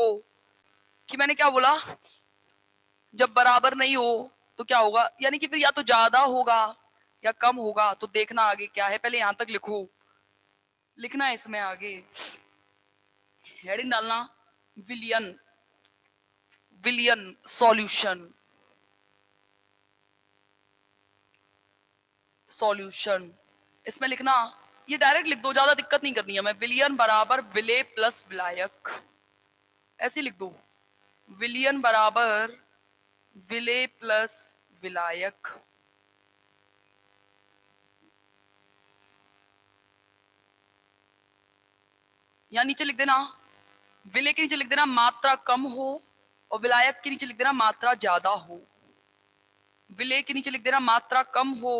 लिखो कि मैंने क्या बोला, जब बराबर नहीं हो तो क्या होगा, यानी कि फिर या तो ज्यादा होगा या कम होगा। तो देखना आगे क्या है, पहले यहां तक लिखो, लिखना है इसमें आगे हेडिंग डालना विलियन, विलियन सॉल्यूशन, सॉल्यूशन इसमें लिखना, ये डायरेक्ट लिख दो, ज्यादा दिक्कत नहीं करनी है। मैं विलियन बराबर विले प्लस विलायक, ऐसे लिख दो, विलियन बराबर विले प्लस विलायक। यहां नीचे लिख देना, विले के नीचे लिख देना मात्रा कम हो और विलायक के नीचे लिख देना मात्रा ज्यादा हो। विले के नीचे लिख देना मात्रा कम हो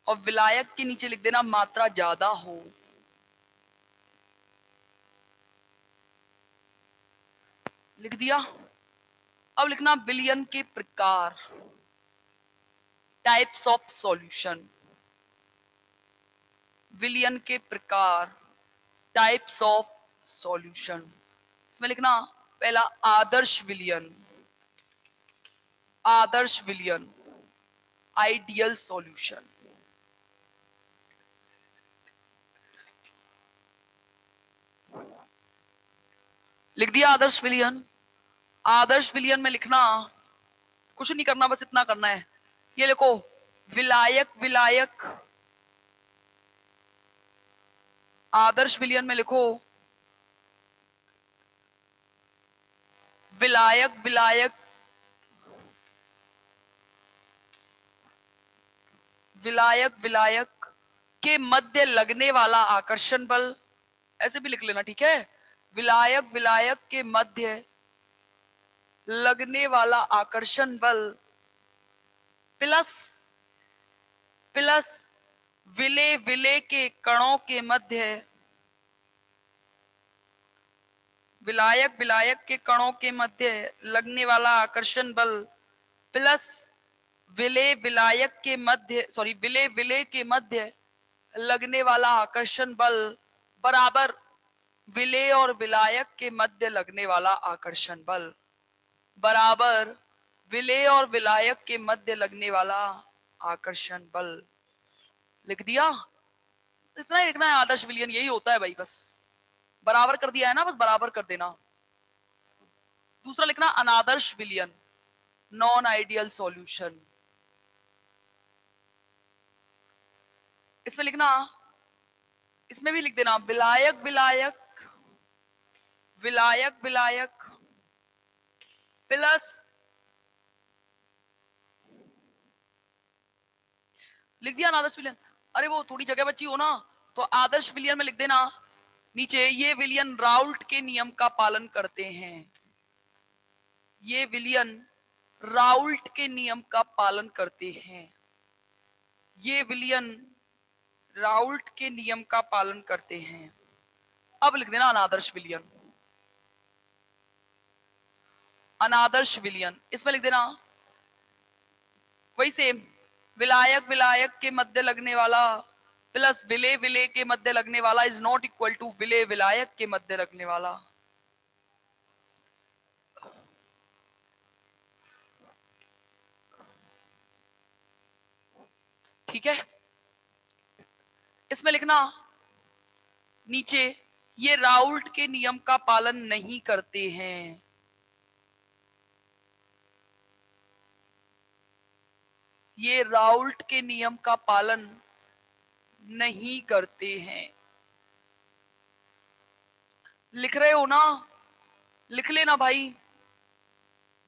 और विलायक के नीचे लिख देना मात्रा ज्यादा हो। लिख दिया। अब लिखना विलियन के प्रकार, टाइप्स ऑफ सॉल्यूशन, विलियन के प्रकार, टाइप्स ऑफ सॉल्यूशन। इसमें लिखना पहला आदर्श विलियन, आदर्श विलियन, आइडियल सॉल्यूशन। लिख दिया आदर्श विलियन। आदर्श विलियन में लिखना, कुछ नहीं करना, बस इतना करना है, ये लिखो विलायक, विलायक, आदर्श विलियन में लिखो विलायक, विलायक, विलायक, विलायक के मध्य लगने वाला आकर्षण बल, ऐसे भी लिख लेना, ठीक है। विलायक, विलायक के मध्य लगने वाला आकर्षण बल प्लस, प्लस विले, विले के कणों के मध्य, विलायक, विलायक के कणों के मध्य लगने वाला आकर्षण बल प्लस विले, विलायक के मध्य, सॉरी विले, विले के मध्य लगने वाला आकर्षण बल बराबर विले और विलायक के मध्य लगने वाला आकर्षण बल बराबर विले और विलायक के मध्य लगने वाला आकर्षण बल। लिख दिया। इतना ही लिखना है, आदर्श विलियन यही होता है भाई, बस बराबर कर दिया है ना, बस बराबर कर देना। दूसरा लिखना अनादर्श विलियन, नॉन आइडियल सॉल्यूशन। इसमें लिखना, इसमें भी लिख देना विलायक, विलायक, विलायक, विलायक प्लस, लिख दिया अनादर्श विलियन। अरे वो थोड़ी जगह बची हो ना, तो आदर्श विलियन में लिख देना नीचे, ये विलियन राउल्ट के नियम का पालन करते हैं, ये विलियन राउल्ट के नियम का पालन करते हैं, ये विलियन राउल्ट के नियम का पालन करते हैं। अब लिख देना अनादर्श विलियन, अनादर्श विलियन। इसमें लिख देना वही सेम, विलायक, विलायक के मध्य लगने वाला प्लस विले, विले के मध्य लगने वाला इज नॉट इक्वल टू विले, विलायक के मध्य लगने वाला। ठीक है। इसमें लिखना नीचे, ये राउल्ट के नियम का पालन नहीं करते हैं, ये राउल्ट के नियम का पालन नहीं करते हैं। लिख रहे हो ना, लिख लेना भाई,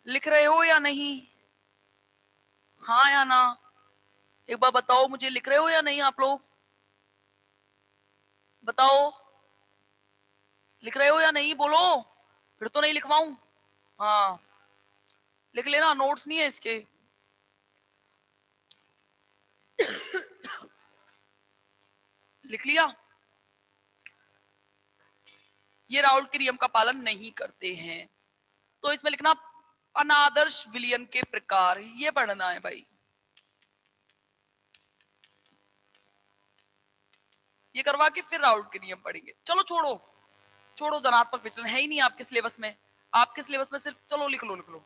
लिख रहे हो या नहीं, हाँ या ना, एक बार बताओ मुझे, लिख रहे हो या नहीं आप लोग, बताओ लिख रहे हो या नहीं, बोलो, फिर तो नहीं लिखवाऊं। हाँ लिख लेना, नोट्स नहीं है इसके। लिख लिया, ये राउल्ट के नियम का पालन नहीं करते हैं। तो इसमें लिखना अनादर्श विलियन के प्रकार, ये पढ़ना है भाई, ये करवा के फिर राउल्ट के नियम पढ़ेंगे। चलो छोड़ो, छोड़ो, धनात्मक विचलन है ही नहीं आपके सिलेबस में, आपके सिलेबस में सिर्फ, चलो लिख लो लिख लो,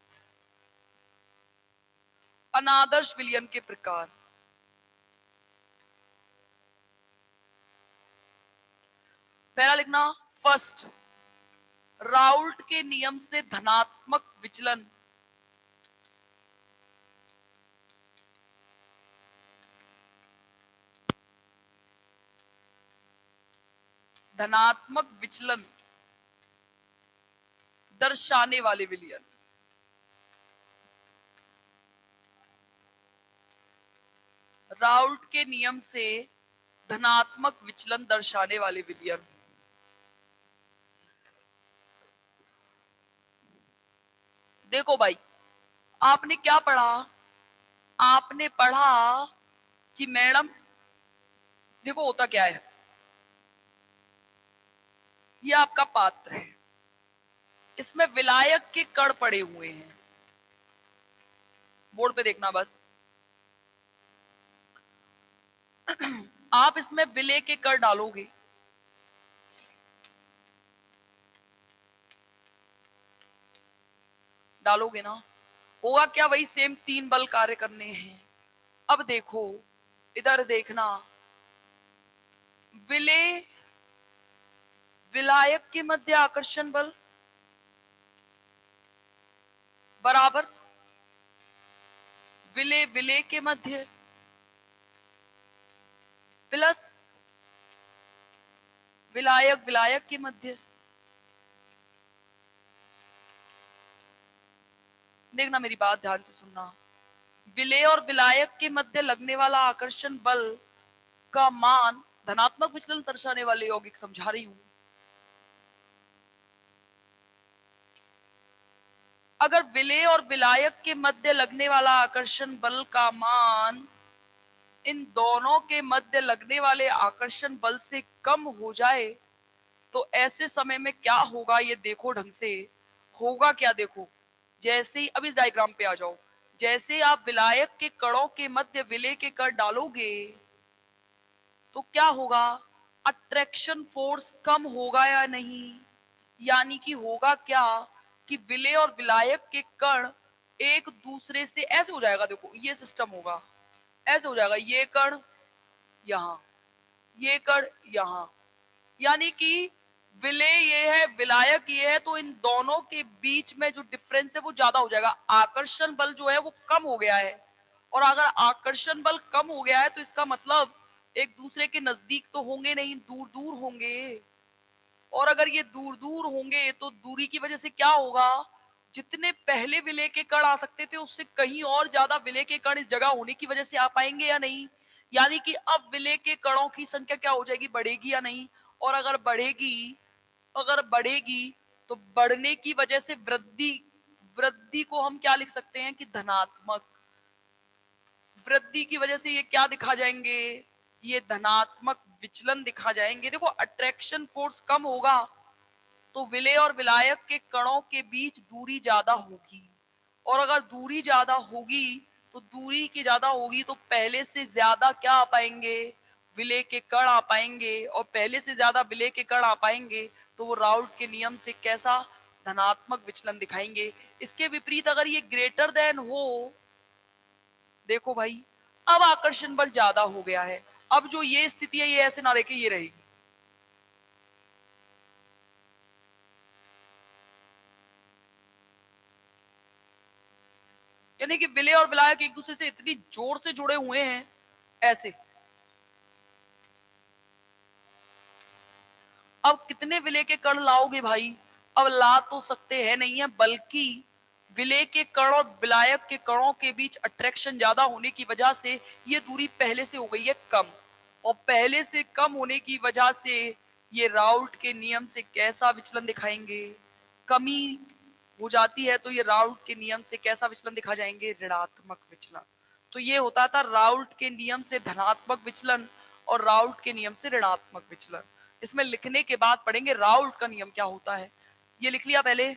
अनादर्श विलयन के प्रकार। पहला लिखना, फर्स्ट, राउल्ट के नियम से धनात्मक विचलन। धनात्मक विचलन दर्शाने वाले विलयन। राउल्ट के नियम से धनात्मक विचलन दर्शाने वाले विलयन। देखो भाई, आपने क्या पढ़ा? आपने पढ़ा कि मैडम, देखो होता क्या है, ये आपका पात्र है, इसमें विलायक के कण पड़े हुए हैं। बोर्ड पे देखना बस। आप इसमें विलय के कण डालोगे, डालोगे ना, होगा क्या, वही सेम 3 बल कार्य करने हैं। अब देखो, इधर देखना, विलय विलायक के मध्य आकर्षण बल बराबर विलय विलय के मध्य प्लस विलायक विलायक के मध्य। देखना, मेरी बात ध्यान से सुनना, विलय और विलायक के मध्य लगने वाला आकर्षण बल का मान धनात्मक विचलन दर्शाने वाले यौगिक समझा रही हूं। अगर विलय और विलायक के मध्य लगने वाला आकर्षण बल का मान इन दोनों के मध्य लगने वाले आकर्षण बल से कम हो जाए, तो ऐसे समय में क्या होगा, ये देखो ढंग से। होगा क्या, देखो, जैसे ही, अब इस डायग्राम पे आ जाओ, जैसे आप विलायक के कणों के मध्य विलय के कण डालोगे तो क्या होगा, अट्रैक्शन फोर्स कम होगा या नहीं? यानी कि होगा क्या कि विलय और विलायक के कण एक दूसरे से ऐसे हो जाएगा, देखो ये सिस्टम होगा, ऐसे हो जाएगा, ये कण यहां, ये कण यहां, यानी कि विलय ये है, विलायक ये है, तो इन दोनों के बीच में जो डिफरेंस है वो ज्यादा हो जाएगा, आकर्षण बल जो है वो कम हो गया है। और अगर आकर्षण बल कम हो गया है तो इसका मतलब एक दूसरे के नजदीक तो होंगे नहीं, दूर दूर होंगे। और अगर ये दूर दूर होंगे तो दूरी की वजह से क्या होगा, जितने पहले विलय के कण आ सकते थे उससे कहीं और ज्यादा विलय के कण इस जगह होने की वजह से आ पाएंगे या नहीं? यानी कि अब विलय के कणों की संख्या क्या हो जाएगी, बढ़ेगी या नहीं? और अगर बढ़ेगी तो बढ़ने की वजह से वृद्धि, वृद्धि को हम क्या लिख सकते हैं कि धनात्मक। वृद्धि की वजह से ये क्या दिखा जाएंगे, ये धनात्मक विचलन दिखा जाएंगे। देखो, अट्रैक्शन फोर्स कम होगा तो विलय और विलायक के कणों के बीच दूरी ज्यादा होगी, और अगर दूरी ज्यादा होगी तो दूरी की ज्यादा होगी तो पहले से ज्यादा क्या आ पाएंगे, विलय के कण आ पाएंगे, और पहले से ज्यादा विलय के कण आ पाएंगे तो वो राउल्ट के नियम से कैसा, धनात्मक विचलन दिखाएंगे। इसके विपरीत अगर ये ग्रेटर देन हो, देखो भाई, अब आकर्षण बल ज्यादा हो गया है, अब जो ये स्थिति है ये ऐसे ना रह के ये रहेगी। यानी कि विलय और विलायक एक दूसरे से इतनी जोर से जुड़े हुए हैं ऐसे। अब कितने विलय के कण लाओगे भाई, अब ला तो सकते हैं नहीं है, बल्कि विलय के कण और विलायक के कणों के बीच अट्रैक्शन ज्यादा होने की वजह से ये दूरी पहले से हो गई है कम, और पहले से कम होने की वजह से ये राउल्ट के नियम से कैसा विचलन दिखाएंगे, कमी हो जाती है तो ये राउल्ट के नियम से कैसा विचलन दिखा जाएंगे, ऋणात्मक विचलन। तो ये होता था राउल्ट के नियम से धनात्मक विचलन और राउल्ट के नियम से ऋणात्मक विचलन। इसमें लिखने के बाद पढ़ेंगे राउल्ट का नियम क्या होता है। ये लिख लिया पहले,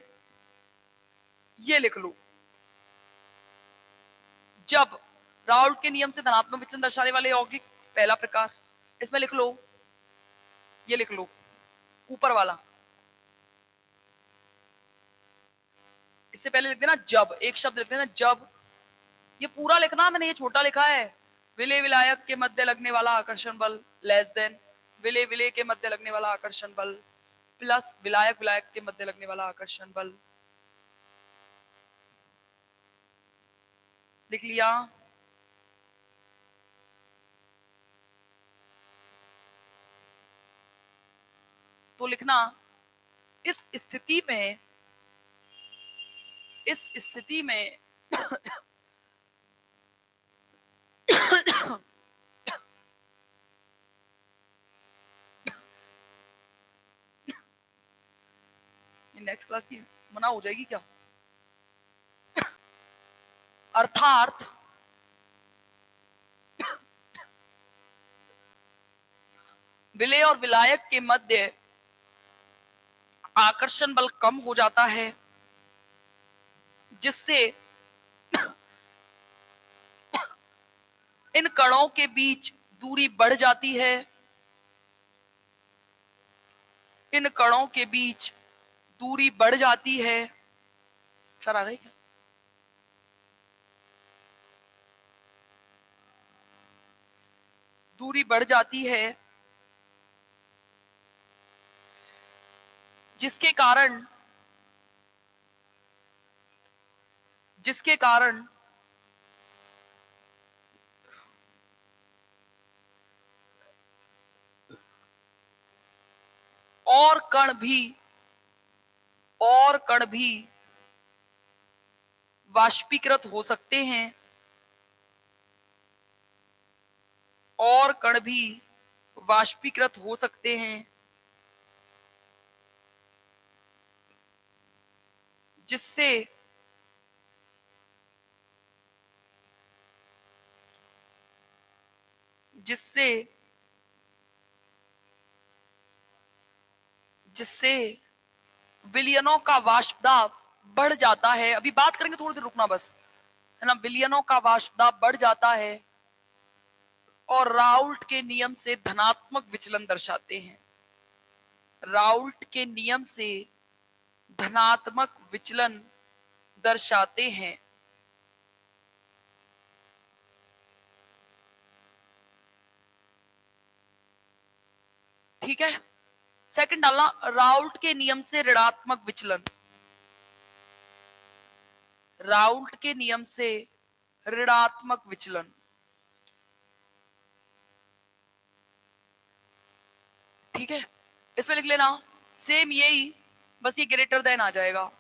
ये लिख लो, जब राउल्ट के नियम से धनात्मक विचलन दर्शाने वाले यौगिक, पहला प्रकार, इसमें लिख लो, ये लिख लो ऊपर वाला, इससे पहले लिख देना जब, एक शब्द लिख देना जब। ये पूरा लिखना, मैंने ये छोटा लिखा है। विलय विलायक के मध्य लगने वाला आकर्षण बल लेस देन विलय विलय के मध्य लगने वाला आकर्षण बल प्लस विलायक विलायक के मध्य लगने वाला आकर्षण बल। लिख लिया? तो लिखना इस स्थिति में नेक्स्ट क्लास की मना हो जाएगी क्या? अर्थात विलय और विलायक के मध्य आकर्षण बल कम हो जाता है, जिससे इन कणों के बीच दूरी बढ़ जाती है। इन कणों के बीच दूरी बढ़ जाती है। सर आ गई क्या? दूरी बढ़ जाती है, जिसके कारण और कण भी वाष्पीकृत हो सकते हैं। और कण भी वाष्पीकृत हो सकते हैं, जिससे जिससे विलयनों का वाष्प दाब बढ़ जाता है। अभी बात करेंगे, थोड़ी देर रुकना बस, है ना। विलयनों का वाष्प दाब बढ़ जाता है और राउल्ट के नियम से धनात्मक विचलन दर्शाते हैं। राउल्ट के नियम से धनात्मक विचलन दर्शाते हैं। ठीक है, सेकंड डालना, राउल्ट के नियम से ऋणात्मक विचलन। राउल्ट के नियम से ऋणात्मक विचलन। ठीक है, इसमें लिख लेना सेम यही, बस ये ग्रेटर देन आ जाएगा।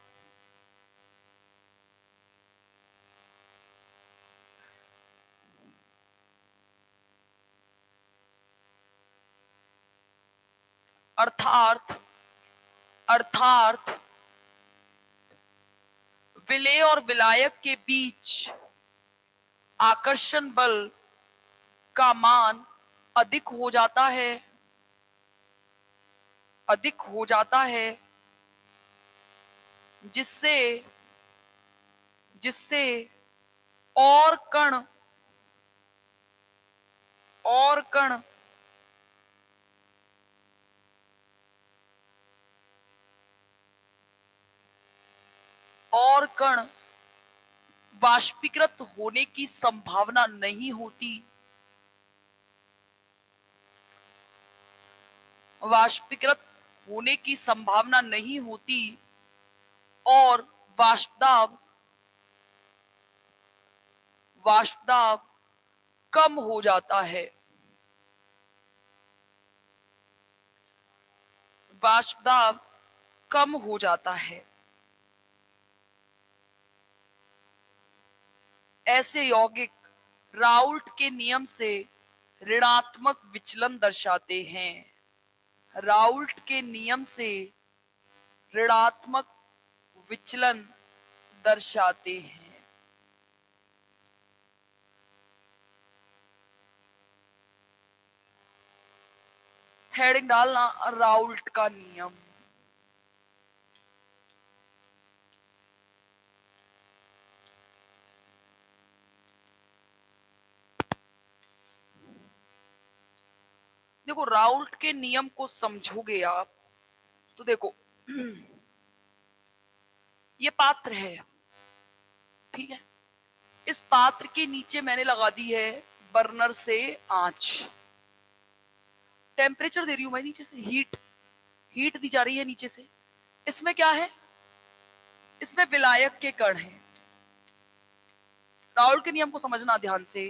अर्थात विलय और विलायक के बीच आकर्षण बल का मान अधिक हो जाता है, जिससे और कण वाष्पीकृत होने की संभावना नहीं होती। वाष्पीकृत होने की संभावना नहीं होती और वाष्प दाब कम हो जाता है। वाष्प दाब कम हो जाता है। ऐसे यौगिक राउल्ट के नियम से ऋणात्मक विचलन दर्शाते हैं। राउल्ट के नियम से ऋणात्मक विचलन दर्शाते हैं। हेडिंग डालना राउल्ट का नियम। देखो, राउल्ट के नियम को समझोगे आप तो देखो ये पात्र है, ठीक है। इस पात्र के नीचे मैंने लगा दी है बर्नर से आंच, टेम्परेचर दे रही हूं मैं नीचे से, हीट, हीट दी जा रही है नीचे से। इसमें क्या है, इसमें विलायक के कण हैं। राउल के नियम को समझना ध्यान से,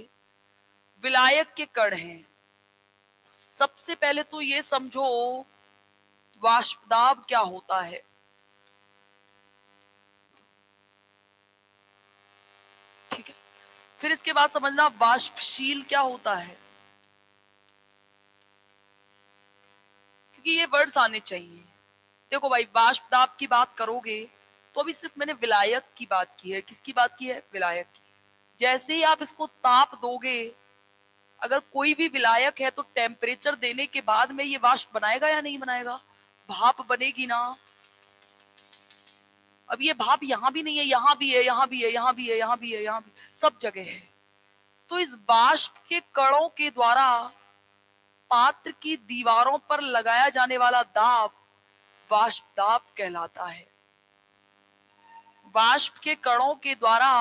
विलायक के कण हैं। सबसे पहले तो ये समझो वाष्पदाब क्या होता है, ठीक है। फिर इसके बाद समझना वाष्पशील क्या होता है, क्योंकि ये वर्ड्स आने चाहिए। देखो भाई, वाष्पदाब की बात करोगे तो अभी सिर्फ मैंने विलायक की बात की है। किसकी बात की है, विलायक की। जैसे ही आप इसको ताप दोगे, अगर कोई भी विलायक है तो टेम्परेचर देने के बाद में ये वाष्प बनाएगा या नहीं बनाएगा, भाप बनेगी ना। अब ये भाप यहां भी नहीं है, यहां भी है, यहां भी है, यहां भी है, यहां भी है, यहां भी, सब जगह है। तो इस वाष्प के कणों के द्वारा पात्र की दीवारों पर लगाया जाने वाला दाब वाष्प दाब कहलाता है। वाष्प के कणों के द्वारा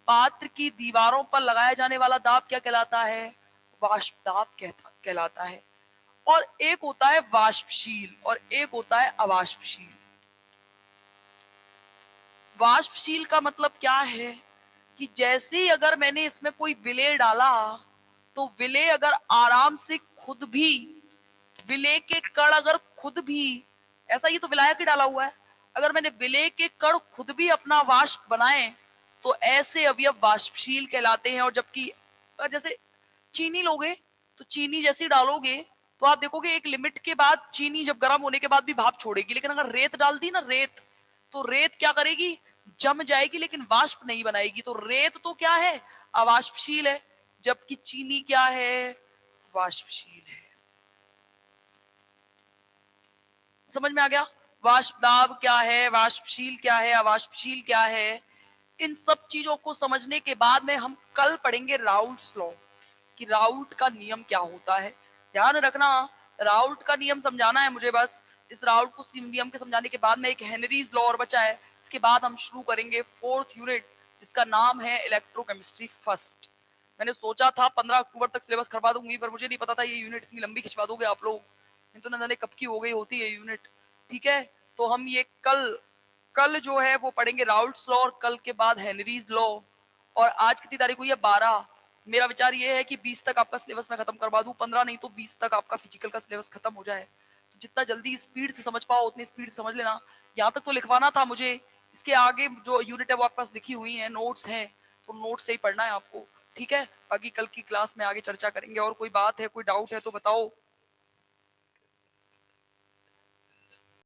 पात्र की दीवारों पर लगाया जाने वाला दाब क्या कहलाता है, वाष्प दाब कहलाता है। और एक होता है वाष्पशील और एक होता है अवाष्पशील। वाष्पशील का मतलब क्या है कि जैसे ही अगर मैंने इसमें कोई विलेय डाला तो विलेय अगर आराम से खुद भी, विलेय के कण अगर खुद भी, ऐसा ये तो विलायक ही डाला हुआ है, अगर मैंने विलेय के कण खुद भी अपना वाष्प बनाए तो ऐसे अवयव वाष्पशील कहलाते हैं। और जबकि जैसे चीनी लोगे तो चीनी जैसी डालोगे तो आप देखोगे एक लिमिट के बाद चीनी जब गर्म होने के बाद भी भाप छोड़ेगी, लेकिन अगर रेत डाल दी ना, रेत, तो रेत क्या करेगी, जम जाएगी लेकिन वाष्प नहीं बनाएगी। तो रेत तो क्या है, अवाष्पशील है, जबकि चीनी क्या है, वाष्पशील है। समझ में आ गया, वाष्पदाब क्या है, वाष्पशील क्या है, अवाष्पशील क्या है। इन सब चीजों को समझने के बाद में हम कल पढ़ेंगे राउल्ट्स लॉ, कि राउल्ट का नियम क्या होता है। ध्यान रखना, राउल्ट का नियम समझाना है मुझे बस। इस राउल्ट को नियम के समझाने के बाद में एक हेनरीज लॉ और बचा है। इसके बाद हम शुरू करेंगे 4th यूनिट, जिसका नाम है इलेक्ट्रोकेमिस्ट्री फर्स्ट। मैंने सोचा था 15 अक्टूबर तक सिलेबस करवा दूंगी, पर मुझे नहीं पता था ये यूनिट इतनी लंबी खिंचवा दोगे आप लोग, नहीं तो न जाने कब की हो गई होती है यूनिट, ठीक है। तो हम ये कल जो है वो पढ़ेंगे राउल्ट्स लॉ, और कल के बाद हेनरीज लॉ। और आज कितनी तारीख हुई है, 12। मेरा विचार ये है कि 20 तक आपका सिलेबस मैं खत्म करवा दूं, 15 नहीं तो 20 तक आपका फिजिकल का सिलेबस खत्म हो जाए। तो जितना जल्दी स्पीड से समझ पाओ उतनी स्पीड से समझ लेना। यहाँ तक तो लिखवाना था मुझे, इसके आगे जो यूनिट है वो आपके पास लिखी हुई है, नोट्स हैं, तो नोट्स से ही पढ़ना है आपको, ठीक है। बाकी कल की क्लास में आगे चर्चा करेंगे। और कोई बात है, कोई डाउट है तो बताओ।